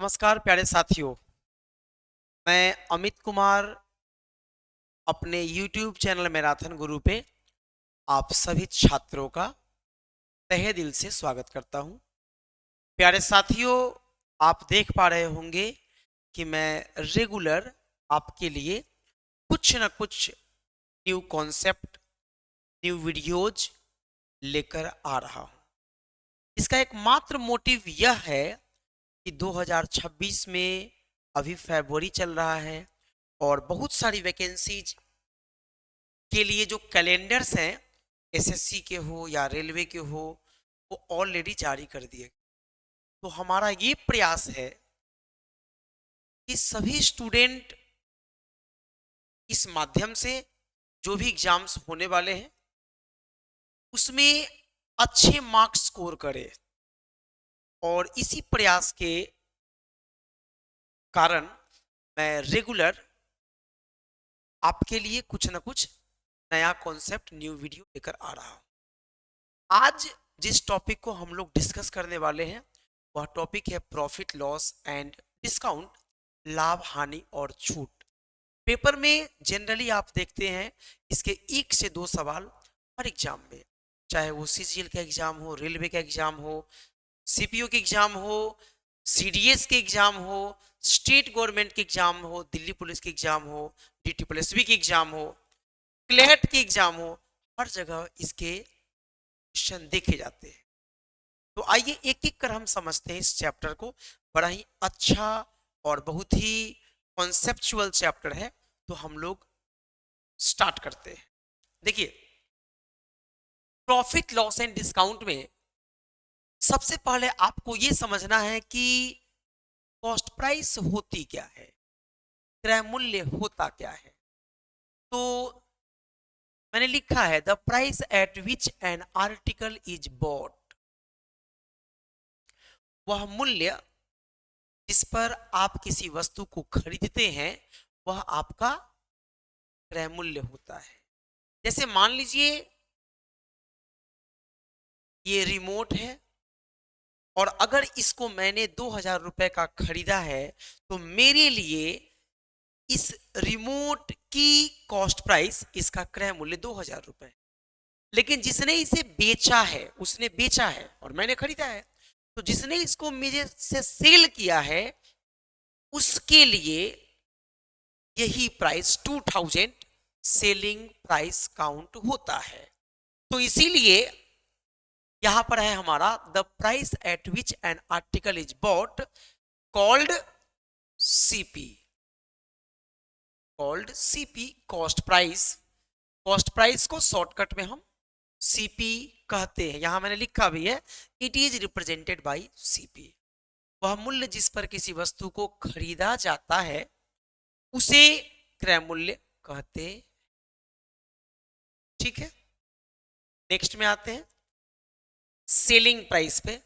नमस्कार प्यारे साथियों। मैं अमित कुमार अपने YouTube चैनल मैराथन गुरु पे आप सभी छात्रों का तहे दिल से स्वागत करता हूं। प्यारे साथियों, आप देख पा रहे होंगे कि मैं रेगुलर आपके लिए कुछ न कुछ न्यू कॉन्सेप्ट, न्यू वीडियोज लेकर आ रहा हूं। इसका एकमात्र मोटिव यह है कि 2026 में अभी फरवरी चल रहा है और बहुत सारी वैकेंसीज के लिए जो कैलेंडर्स हैं, एसएससी के हो या रेलवे के हो, वो ऑलरेडी जारी कर दिए। तो हमारा ये प्रयास है कि सभी स्टूडेंट इस माध्यम से जो भी एग्जाम्स होने वाले हैं उसमें अच्छे मार्क्स स्कोर करें। और इसी प्रयास के कारण मैं रेगुलर आपके लिए कुछ ना कुछ नया कॉन्सेप्ट, न्यू वीडियो लेकर आ रहा हूं। आज जिस टॉपिक को हम लोग डिस्कस करने वाले हैं वह टॉपिक है प्रॉफिट लॉस एंड डिस्काउंट, लाभ हानि और छूट। पेपर में जनरली आप देखते हैं इसके एक से दो सवाल हर एग्जाम में, चाहे वो सीजीएल का एग्जाम हो, रेलवे का एग्जाम हो, सीपीओ के एग्जाम हो, सीडीएस के एग्जाम हो, स्टेट गवर्नमेंट के एग्जाम हो, दिल्ली पुलिस के एग्जाम हो, डीटीपीएसबी के एग्जाम हो, क्लेट के एग्जाम हो, हर जगह इसके क्वेश्चन देखे जाते हैं। तो आइए एक एक कर हम समझते हैं इस चैप्टर को। बड़ा ही अच्छा और बहुत ही कॉन्सेप्चुअल चैप्टर है, तो हम लोग स्टार्ट करते हैं। देखिए, प्रॉफिट लॉस एंड डिस्काउंट में सबसे पहले आपको यह समझना है कि कॉस्ट प्राइस होती क्या है, क्रय मूल्य होता क्या है। तो मैंने लिखा है the price at which an article is bought, वह मूल्य जिस पर आप किसी वस्तु को खरीदते हैं वह आपका क्रय मूल्य होता है। जैसे मान लीजिए ये रिमोट है और अगर इसको मैंने 2000 रुपए का खरीदा है तो मेरे लिए इस रिमोट की कॉस्ट प्राइस, इसका क्रय मूल्य 2000 रुपए। लेकिन जिसने इसे बेचा है, उसने बेचा है और मैंने खरीदा है, तो जिसने इसको मेरे से सेल किया है उसके लिए यही प्राइस 2000 सेलिंग प्राइस काउंट होता है। तो इसीलिए यहां पर है हमारा the price at which an article is bought called CP, cost price. Cost price को शॉर्टकट में हम सीपी कहते हैं। यहां मैंने लिखा भी है it is represented by CP. वह मूल्य जिस पर किसी वस्तु को खरीदा जाता है उसे क्रय मूल्य कहते। ठीक है, नेक्स्ट में आते हैं सेलिंग प्राइस पे।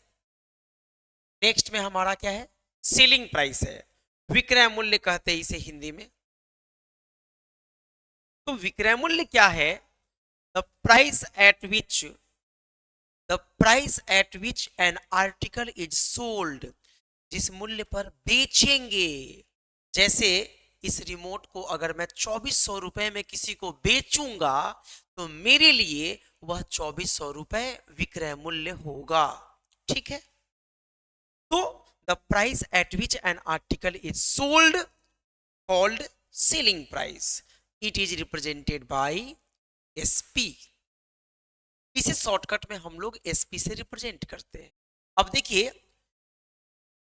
नेक्स्ट में हमारा क्या है, सेलिंग प्राइस है, विक्रय मूल्य कहते हैं इसे हिंदी में। तो विक्रय मूल्य क्या है, the price at which, the price at which an article is sold, जिस मूल्य पर बेचेंगे। जैसे इस रिमोट को अगर मैं 2400 रुपए में किसी को बेचूंगा तो मेरे लिए वह 2400 रुपए विक्रय मूल्य होगा। ठीक है, तो the price at which an article is sold called selling price, it is represented by SP. इसे शॉर्टकट में हम लोग एसपी से रिप्रेजेंट करते हैं। अब देखिए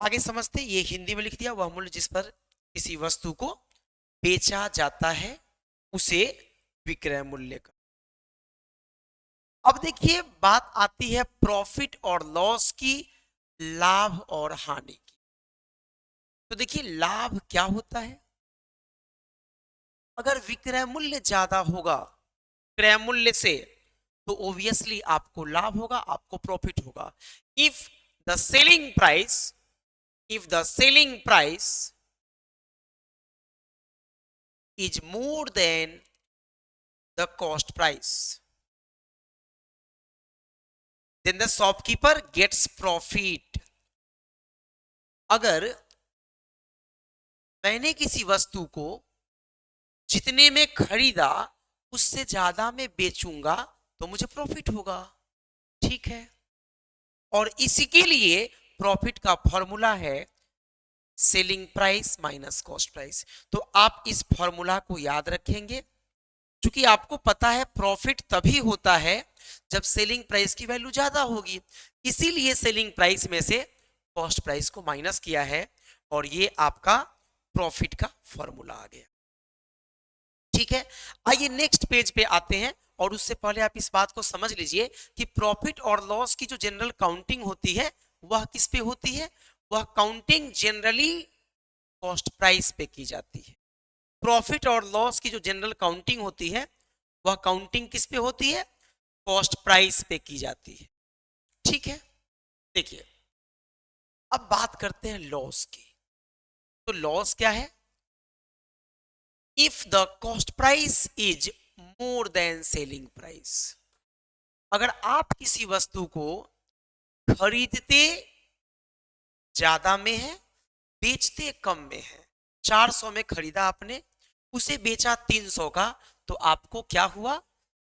आगे समझते हैं, ये हिंदी में लिख दिया, वह मूल्य जिस पर किसी वस्तु को बेचा जाता है उसे विक्रय मूल्य का। अब देखिए बात आती है प्रॉफिट और लॉस की, लाभ और हानि की। तो देखिए लाभ क्या होता है, अगर विक्रय मूल्य ज्यादा होगा क्रय मूल्य से तो ऑब्वियसली आपको लाभ होगा, आपको प्रॉफिट होगा। If the selling price, if the selling price is more than the cost price, then the shopkeeper gets profit। अगर मैंने किसी वस्तु को जितने में खरीदा उससे ज्यादा में बेचूंगा तो मुझे प्रॉफिट होगा, ठीक है। और इसी के लिए प्रॉफिट का फॉर्मूला है selling price minus cost price. तो आप इस फॉर्मूला को याद रखेंगे, क्योंकि आपको पता है प्रॉफिट तभी होता है जब सेलिंग प्राइस की वैल्यू ज्यादा होगी, इसीलिए सेलिंग प्राइस में से कॉस्ट प्राइस को माइनस किया है और ये आपका प्रॉफिट का फॉर्मूला आ गया, ठीक है। आइए नेक्स्ट पेज पे आते हैं, और उससे पहले आप इस बात को समझ लीजिए कि प्रॉफिट और लॉस की जो जनरल काउंटिंग होती है वह किस पे होती है, वह काउंटिंग जनरली कॉस्ट प्राइस पे की जाती है। प्रॉफिट और लॉस की जो जनरल काउंटिंग होती है वह काउंटिंग किस पे होती है, कॉस्ट प्राइस पे की जाती है, ठीक है। देखिए अब बात करते हैं लॉस की। तो लॉस क्या है, if the cost price is more than selling price. अगर आप किसी वस्तु को खरीदते ज्यादा में है, बेचते कम में है, 400 में खरीदा आपने, उसे बेचा 300 का, तो आपको क्या हुआ,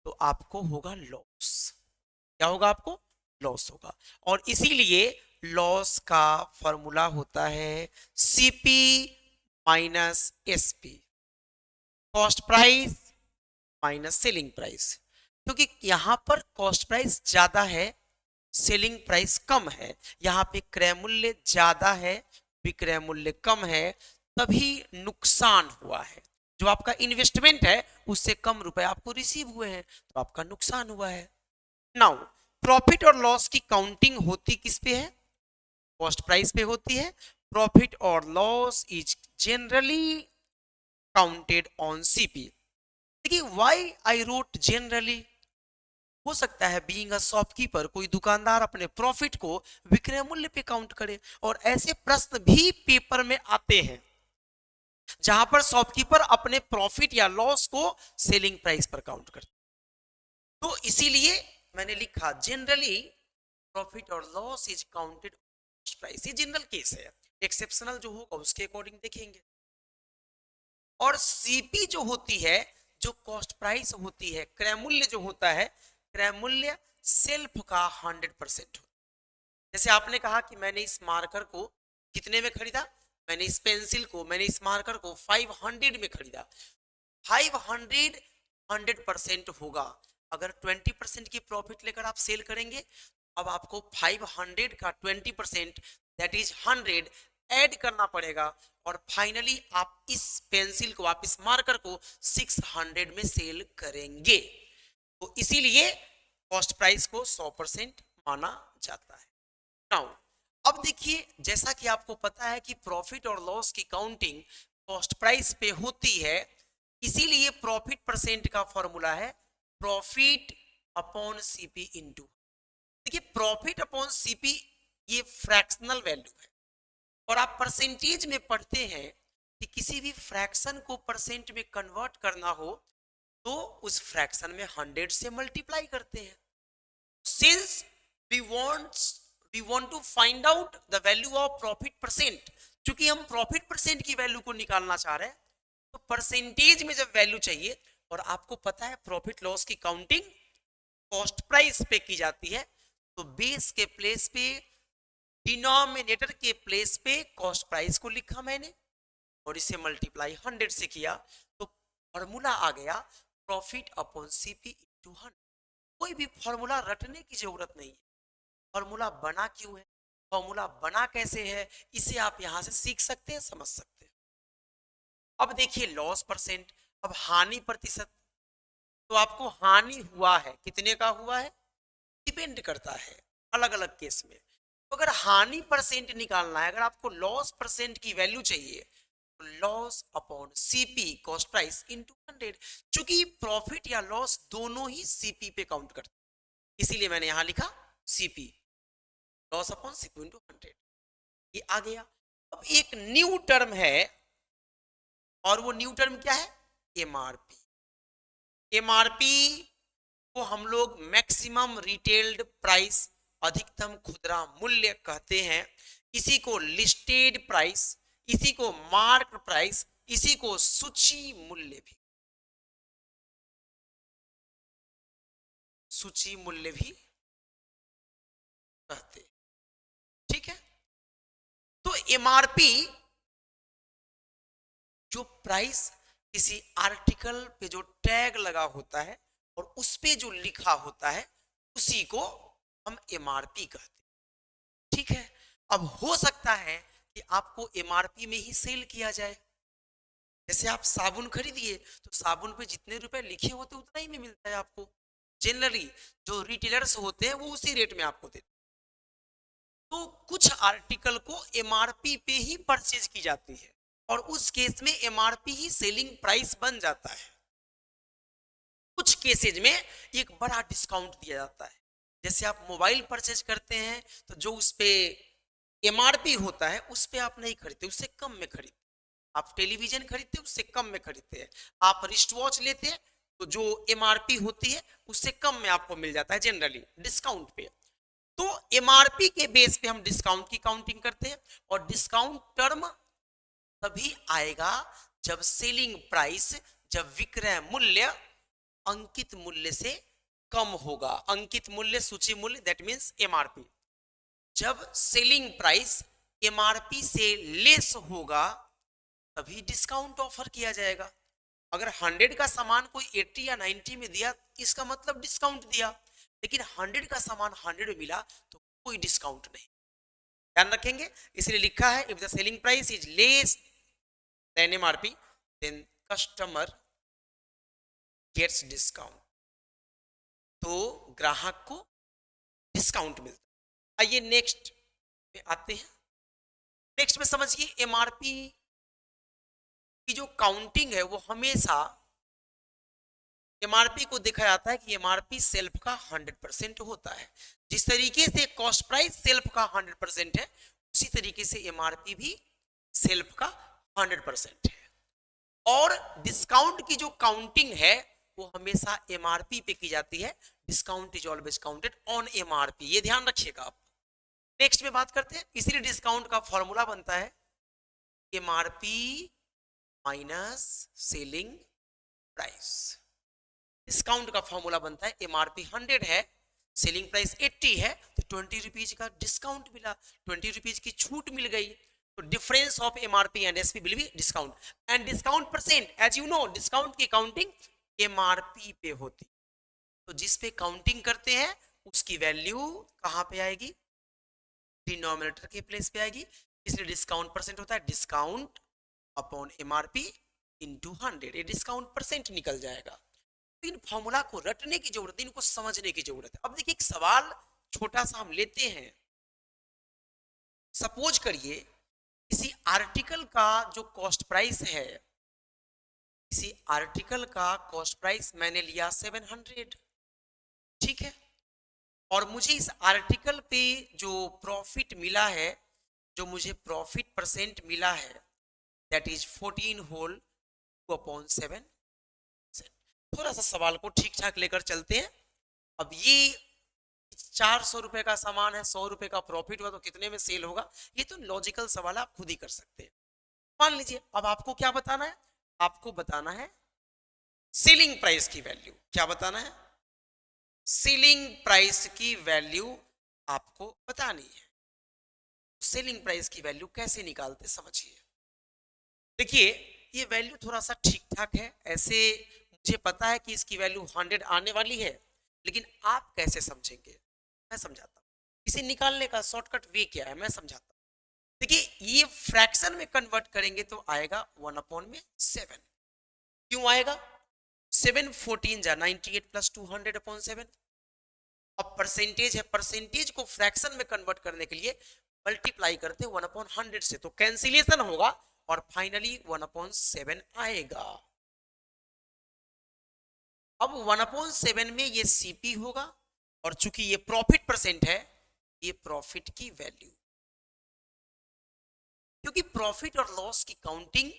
तो आपको होगा लॉस। क्या होगा, आपको लॉस होगा। और इसीलिए लॉस का फॉर्मूला होता है CP minus SP, cost price minus selling price. क्योंकि यहां पर कॉस्ट प्राइस ज्यादा है, सेलिंग प्राइस कम है, यहां पे क्रय मूल्य ज्यादा है, विक्रय मूल्य कम है, तभी नुकसान हुआ है। जो आपका इन्वेस्टमेंट है उससे कम रुपए आपको रिसीव हुए हैं, तो आपका नुकसान हुआ है। नाउ प्रॉफिट और लॉस की काउंटिंग होती किस पे है, कॉस्ट प्राइस पे होती है। प्रॉफिट और loss is generally counted on CP. देखिए व्हाई आई रोट जनरली, हो सकता है बीइंग अ शॉपकीपर कोई दुकानदार अपने प्रॉफिट को विक्रय मूल्य पे काउंट करे, और ऐसे प्रश्न भी पेपर में आते हैं जहां पर शॉपकीपर अपने प्रॉफिट या लॉस को सेलिंग प्राइस पर काउंट करते। तो इसीलिए मैंने लिखा जनरली प्रॉफिट और लॉस इज काउंटेड प्राइस। ये जनरल केस है, एक्सेप्शनल जो होगा उसके अकॉर्डिंग देखेंगे। और सीपी जो होती है, जो कॉस्ट प्राइस होती है, क्रय मूल्य जो होता है, क्रय मूल्य सेल्फ का 100% होता है। जैसे आपने कहा कि मैंने इस मार्कर को कितने में खरीदा, मैंने इस पेंसिल को, मैंने इस मार्कर को 500 में खरीदा। 500 100% होगा। अगर 20% की प्रॉफिट लेकर आप सेल करेंगे, अब आपको 500 का 20% दैट इज 100 ऐड करना पड़ेगा, और फाइनली आप इस पेंसिल को, आप इस मार्कर को 600 में सेल करेंगे। तो इसीलिए कॉस्ट प्राइस को 100% माना जाता है। नाउ अब देखिए, जैसा कि आपको पता है कि प्रॉफिट और लॉस की काउंटिंग कॉस्ट प्राइस पे होती है, इसीलिए प्रॉफिट परसेंट का फॉर्मूला है प्रॉफिट अपॉन सीपी इनटू। देखिए प्रॉफिट अपॉन सीपी ये फ्रैक्शनल वैल्यू है, और आप परसेंटेज में पढ़ते हैं कि किसी भी फ्रैक्शन को परसेंट में कन्वर्ट करना हो तो उस फ्रैक्शन में 100 से मल्टीप्लाई करते हैं। Since we want to find out the value of profit percent, क्योंकि हम प्रॉफिट परसेंट की वैल्यू को निकालना चाह रहे हैं, तो परसेंटेज में जब वैल्यू चाहिए, और आपको पता है प्रॉफिट लॉस की काउंटिंग कॉस्ट प्राइस पे की जाती है, तो बेस के प्लेस पे, डिनोमिनेटर के प्लेस पे कॉस्ट प्राइस को लिखा मैंने, और इसे मल्टीप्लाई 100 से किया, तो फॉर्मूला आ गया प्रॉफिट अपॉन सीपी इनटू 100। कोई भी फॉर्मूला रटने की जरूरत नहीं है। फॉर्मूला बना क्यों है, फॉर्मूला बना कैसे है, इसे आप यहां से सीख सकते हैं, समझ सकते हैं। अब देखिए लॉस परसेंट, अब हानि प्रतिशत। तो आपको हानि हुआ है, कितने का हुआ है, डिपेंड करता है अलग अलग केस में। तो अगर हानि परसेंट निकालना है, अगर आपको लॉस परसेंट की वैल्यू चाहिए, तो loss upon CP cost price into 100। चूंकि प्रॉफिट या लॉस दोनों ही सीपी पे काउंट करते हैं, इसीलिए मैंने यहां लिखा CP, loss upon CP into 100। ये आ गया। अब एक न्यू टर्म है, और वो न्यू टर्म क्या है, एमआरपी। एमआरपी को हम लोग मैक्सिमम रिटेल्ड प्राइस, अधिकतम खुदरा मूल्य कहते हैं। इसी को लिस्टेड प्राइस इसी को मार्क प्राइस, इसी को सूची मूल्य भी, सूची मूल्य भी कहते हैं। ठीक है, तो एमआरपी जो प्राइस किसी आर्टिकल पे जो टैग लगा होता है और उस पे जो लिखा होता है उसी को हम एमआरपी कहते हैं। ठीक है, अब हो सकता है कि आपको एमआरपी में ही सेल किया जाए। जैसे आप साबुन खरीदिए तो साबुन पे जितने रुपए लिखे होते हैं उतना ही में मिलता है आपको। जनरली जो रिटेलर्स होते हैं वो उसी रेट में आपको देते हैं। तो कुछ आर्टिकल को एमआरपी पे ही परचेज की जाती है और उस केस में एमआरपी ही सेलिंग प्राइस बन जाता है। कुछ केसेज में एक बड़ा डिस्काउंट दिया जाता है। जैसे आप मोबाइल परचेज करते हैं तो जो उस पे एमआरपी होता है उस पे आप नहीं खरीदते, उससे कम में खरीदते। आप टेलीविजन खरीदते उससे कम में खरीदते हैं। आप रिस्ट वॉच लेते हैं तो जो एमआरपी होती है उससे कम में आपको मिल जाता है जनरली डिस्काउंट पे। तो एमआरपी के बेस पे हम डिस्काउंट की काउंटिंग करते हैं और डिस्काउंट टर्म तभी आएगा जब सेलिंग प्राइस, जब विक्रय मूल्य अंकित मूल्य से कम होगा। अंकित मूल्य सूची मूल्य दैट मींस एमआरपी। जब सेलिंग प्राइस एमआरपी से लेस होगा तभी डिस्काउंट ऑफर किया जाएगा। अगर 100 का सामान कोई 80 या 90 में दिया इसका मतलब डिस्काउंट दिया, लेकिन 100 का सामान 100 में मिला तो कोई डिस्काउंट नहीं। ध्यान रखेंगे, इसलिए लिखा है if the selling price is less than MRP then customer gets discount, तो ग्राहक को डिस्काउंट मिलता है। आइए नेक्स्ट में आते हैं। नेक्स्ट में समझिए एमआरपी की जो काउंटिंग है वो हमेशा एमआरपी को देखा जाता है कि एमआरपी सेल्फ का 100% होता है। जिस तरीके से कॉस्ट प्राइस सेल्फ का 100% है उसी तरीके से एमआरपी भी सेल्फ का 100% है। और डिस्काउंट की जो काउंटिंग है वो हमेशा एमआरपी पे की जाती है। Discount is always counted on MRP, ये ध्यान रखिएगा आप। नेक्स्ट में बात करते हैं, इसीलिए डिस्काउंट का फॉर्मूला बनता है MRP minus selling price. Discount का फॉर्मूला बनता है एमआरपी 100 है, सेलिंग प्राइस 80 है तो 20 रुपीज का डिस्काउंट मिला, 20 रुपीज की छूट मिल गई। तो difference of MRP and SP will be discount. And discount percent as you know discount की काउंटिंग एमआरपी पे होती, तो जिस पे काउंटिंग करते हैं उसकी वैल्यू कहां पे आएगी, डिनोमिनेटर के प्लेस पे आएगी। इसलिए डिस्काउंट परसेंट होता है डिस्काउंट अपॉन एमआरपी इनटू 100, ये डिस्काउंट परसेंट निकल जाएगा। इन फॉर्मूला को रटने की जरूरत है, इनको समझने की जरूरत है। अब देखिए एक सवाल छोटा सा हम लेते हैं। सपोज करिए किसी आर्टिकल का जो कॉस्ट प्राइस है, किसी आर्टिकल का कॉस्ट प्राइस मैंने लिया 700, ठीक है, और मुझे इस आर्टिकल पे जो प्रॉफिट मिला है, जो मुझे प्रॉफिट परसेंट मिला है दैट इज 14 होल 2/7। थोड़ा सा सवाल को ठीक ठाक लेकर चलते हैं। अब ये 400 रुपए का सामान है, 100 रुपए का प्रॉफिट हुआ तो कितने में सेल होगा, ये तो लॉजिकल सवाल है, आप खुद ही कर सकते हैं। मान लीजिए अब आपको क्या बताना है, आपको बताना है सेलिंग प्राइस की वैल्यू। क्या बताना है, सेलिंग प्राइस की वैल्यू आपको बतानी है। सेलिंग प्राइस की वैल्यू कैसे निकालते समझिए। देखिए ये वैल्यू थोड़ा सा ठीक ठाक है, ऐसे मुझे पता है कि इसकी वैल्यू 100 आने वाली है, लेकिन आप कैसे समझेंगे मैं समझाता हूँ। इसे निकालने का शॉर्टकट वे क्या है मैं समझाता हूँ। देखिए ये फ्रैक्शन में कन्वर्ट करेंगे तो आएगा 1/7। क्यों आएगा, 7 14 जा 98 प्लस 200/7। अब परसेंटेज है, परसेंटेज को फ्रैक्शन में कन्वर्ट करने के लिए मल्टीप्लाई करते हैं 1/100 से, तो कैंसिलेशन होगा और फाइनली 1/7 आएगा। अब 1/7 में ये सीपी होगा और चूंकि ये प्रॉफिट परसेंट है ये प्रॉफिट की वैल्यू, क्योंकि प्रॉफिट और लॉस की काउंटिंग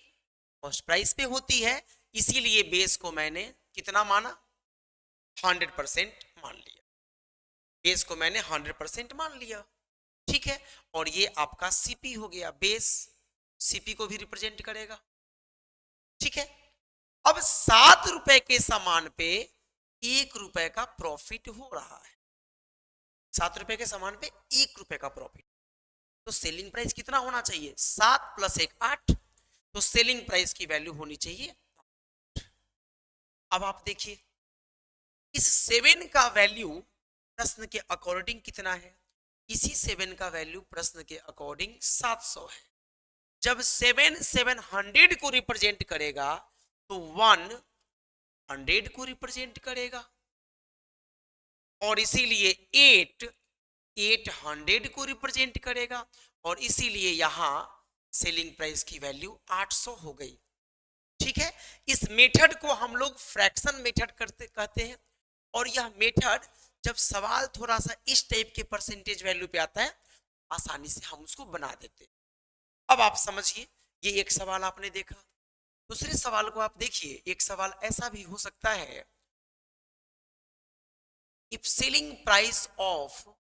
कॉस्ट प्राइस पे होती है, इसीलिए बेस को मैंने कितना माना 100% मान लिया। बेस को मैंने 100% मान लिया, ठीक है, और ये आपका सीपी हो गया बेस सीपी को भी रिप्रेजेंट करेगा। ठीक है, अब 7 रुपए के सामान पे 1 रुपए का प्रॉफिट हो रहा है। 7 रुपए के सामान पे 1 रुपए का प्रॉफिट, तो सेलिंग प्राइस कितना होना चाहिए? 7 + 1 8, तो सेलिंग प्राइस की वैल्यू होनी चाहिए 8। अब आप देखिए इस 7 का वैल्यू प्रश्न के अकॉर्डिंग कितना है? इसी 7 का वैल्यू प्रश्न के अकॉर्डिंग 700 है। जब 7 700 को रिप्रेजेंट करेगा तो 1 100 को रिप्रेजेंट करेगा, और इसीलिए 8 800 को रिप्रेजेंट करेगा, और इसीलिए यहां सेलिंग प्राइस की वैल्यू 800 हो गई। ठीक है, इस मेथड को हम लोग फ्रैक्शन मेथड कहते हैं, और यह मेथड जब सवाल थोड़ा सा इस टाइप के परसेंटेज वैल्यू पे आता है आसानी से हम उसको बना देते हैं। अब आप समझिए, ये एक सवाल आपने देखा। दूसरे सवाल को आप देखिए, एक सवाल ऐसा भी हो सकता है, if selling price of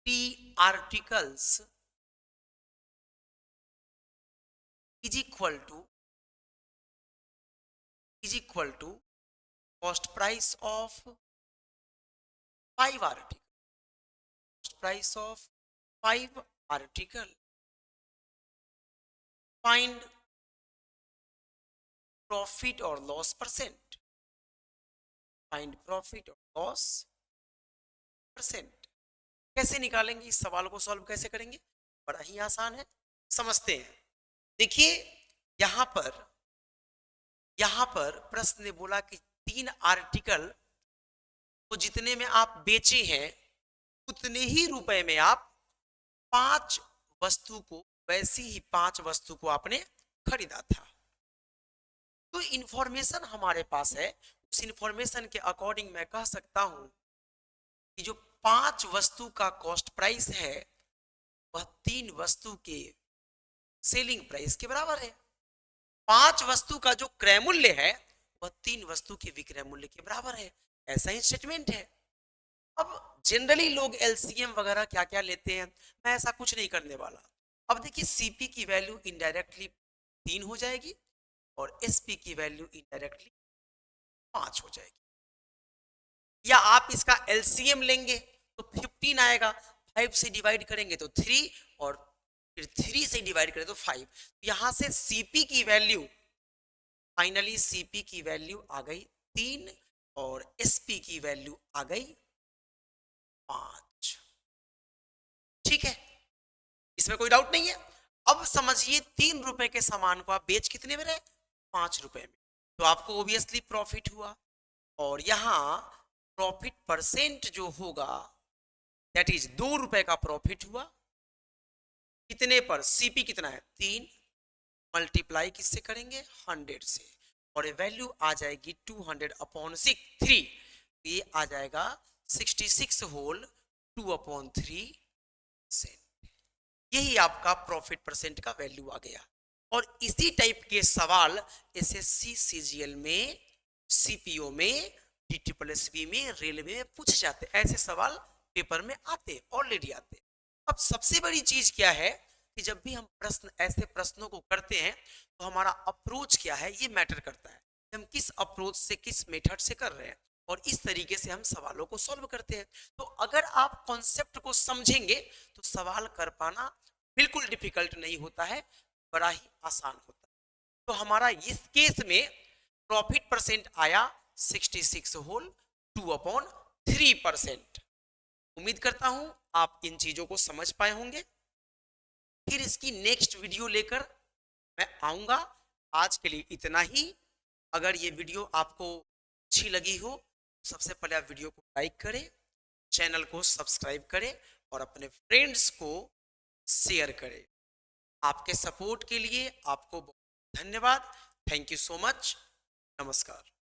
3 articles is equal to cost price of 5 articles. Cost price of 5 articles. Find profit or loss percent. Find profit or loss percent. कैसे निकालेंगे इस सवाल को? सॉल्व कैसे करेंगे? बड़ा ही आसान है, समझते हैं। देखिए यहां पर प्रश्न ने बोला कि 3 आर्टिकल को जितने में आप बेचे हैं उतने ही रुपए में आप 5 वस्तु को, वैसी ही 5 वस्तु को आपने खरीदा था। तो इंफॉर्मेशन हमारे पास है, उस इंफॉर्मेशन के अकॉर्डिंग मैं कह सकता हूं कि जो 5 वस्तु का कॉस्ट प्राइस है वह 3 वस्तु के सेलिंग प्राइस के बराबर है। 5 वस्तु का जो क्रय मूल्य है वह 3 वस्तु के विक्रय मूल्य के बराबर है। ऐसा ही स्टेटमेंट है। अब जनरली लोग एलसीएम वगैरह क्या क्या लेते हैं, मैं ऐसा कुछ नहीं करने वाला। अब देखिए सीपी की वैल्यू इनडायरेक्टली 3 हो जाएगी और एसपी की वैल्यू इनडायरेक्टली 5 हो जाएगी, या आप इसका एलसीएम लेंगे तो 15 आएगा, 5 से डिवाइड करेंगे तो 3 और फिर 3 से डिवाइड करें तो 5। यहां से सीपी की वैल्यू, फाइनली सीपी की वैल्यू आ गई 3 और एसपी की वैल्यू आ गई 5। ठीक है, इसमें कोई डाउट नहीं है। अब समझिए 3 रुपए के सामान को आप बेच कितने में रहे? 5 रुपए में, तो आपको ओबियसली प्रॉफिट हुआ, और यहां प्रॉफिट परसेंट जो होगा दैट इज 2 रुपए का प्रॉफिट हुआ। कितने पर? सीपी कितना है? 3, मल्टीप्लाई किससे करेंगे? 100 से, और ये वैल्यू आ जाएगी 200/6 3, ये आ जाएगा 66 होल 2/3%। यही आपका प्रॉफिट परसेंट का वैल्यू आ गया। और इसी टाइप के सवाल एसएससी सीजीएल में, सीपीओ में, डीटीपीएसबी में, रेलवे में पूछे जाते, ऐसे सवाल पेपर में आते, ऑलरेडी आते। अब सबसे बड़ी चीज क्या है कि जब भी हम प्रश्न, ऐसे प्रश्नों को करते हैं तो हमारा अप्रोच क्या है ये मैटर करता है, हम किस अप्रोच से, किस मेथड से कर रहे हैं, और इस तरीके से हम सवालों को सॉल्व करते हैं। तो अगर आप कॉन्सेप्ट को समझेंगे तो सवाल कर पाना बिल्कुल डिफिकल्ट नहीं होता है, बड़ा ही आसान होता है। तो हमारा इस केस में प्रॉफिट परसेंट आया 66 होल 2/3%। उम्मीद करता हूं आप इन चीजों को समझ पाए होंगे। फिर इसकी नेक्स्ट वीडियो लेकर मैं आऊंगा। आज के लिए इतना ही। अगर ये वीडियो आपको अच्छी लगी हो सबसे पहले आप वीडियो को लाइक करें, चैनल को सब्सक्राइब करें और अपने फ्रेंड्स को शेयर करें। आपके सपोर्ट के लिए आपको बहुत धन्यवाद। Thank you so much. नमस्कार।